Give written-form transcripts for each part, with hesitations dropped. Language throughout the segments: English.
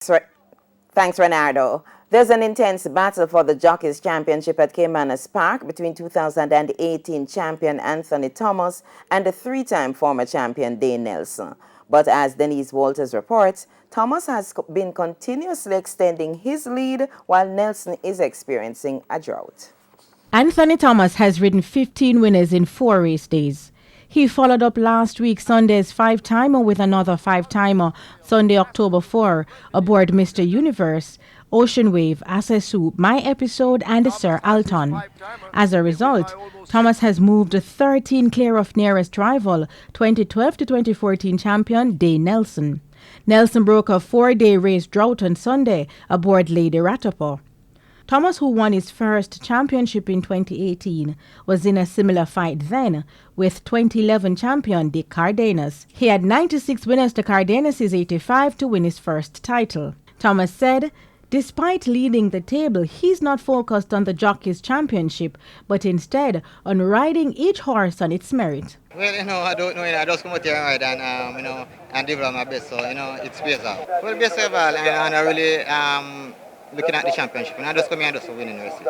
Thanks, Renardo. There's an intense battle for the Jockeys Championship at Caymanas Park between 2018 champion Anthony Thomas and the three-time former champion Dane Nelson. But as Denise Walters reports, Thomas has been continuously extending his lead while Nelson is experiencing a drought. Anthony Thomas has ridden 15 winners in 4 race days. He followed up last week Sunday's 5-timer with another 5-timer Sunday, October 4, aboard Mr. Universe, Ocean Wave, Asesu, My Episode, and Sir Alton. As a result, Thomas has moved 13 clear of nearest rival, 2012 to 2014 champion Dane Nelson. Nelson broke a 4-day race drought on Sunday aboard Lady Ratapor. Thomas, who won his first championship in 2018, was in a similar fight then with 2011 champion Dick Cardenas. He had 96 winners to Cardenas' 85 to win his first title. Thomas said, despite leading the table, he's not focused on the Jockeys Championship, but instead on riding each horse on its merit. Well, I don't know. I just come out here and ride and, and develop my best. So, it pays off. Well, best of all, and I really looking at the championship, and I just come here and just winning races.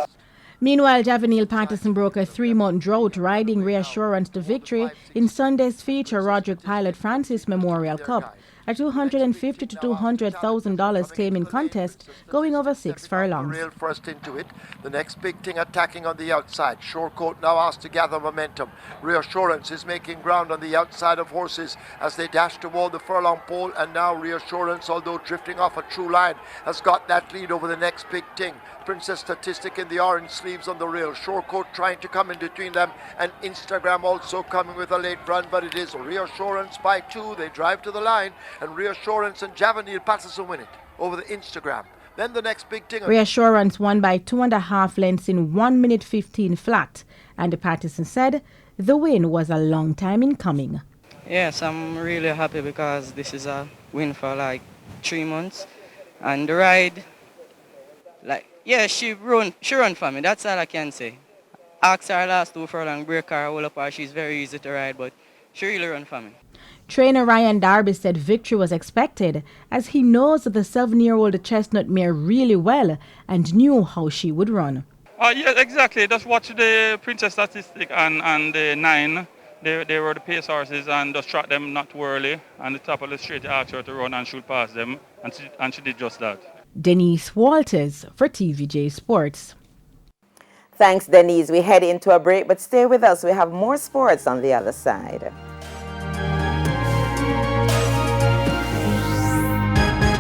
Meanwhile, Javanil Patterson broke a 3-month drought riding Reassurance to victory in Sunday's feature Roderick Pilot Francis Memorial Cup, a $250,000 to $200,000 claiming contest going over 6 furlongs. Real first into it. The next big thing attacking on the outside. Shorecoat now asked to gather momentum. Reassurance is making ground on the outside of horses as they dash toward the furlong pole, and now Reassurance, although drifting off a true line, has got that lead over the next big thing. Princess Statistic in the orange sleeves on the rail. Shorecoat trying to come in between them, and Instagram also coming with a late run, but it is Reassurance by 2. They drive to the line, and Reassurance and Javanil Patterson win it over the Instagram. Then the next big thing. Reassurance won by 2.5 lengths in 1 minute 15 flat, and Patterson said the win was a long time in coming. Yes, I'm really happy because this is a win for like 3 months, and the ride, she run for me. That's all I can say. Ask her last 2 furlong, break her all up, her. She's very easy to ride, but she really run for me. Trainer Ryan Darby said victory was expected as he knows the 7-year-old chestnut mare really well and knew how she would run. Yeah, exactly. Just watch the Princess Statistic and the 9. They were the pace horses, and just track them not too early. And the top of the straight, you asked her to run and shoot past them, and she did just that. Denise Walters for TVJ Sports. Thanks, Denise. We head into a break, but stay with us. We have more sports on the other side.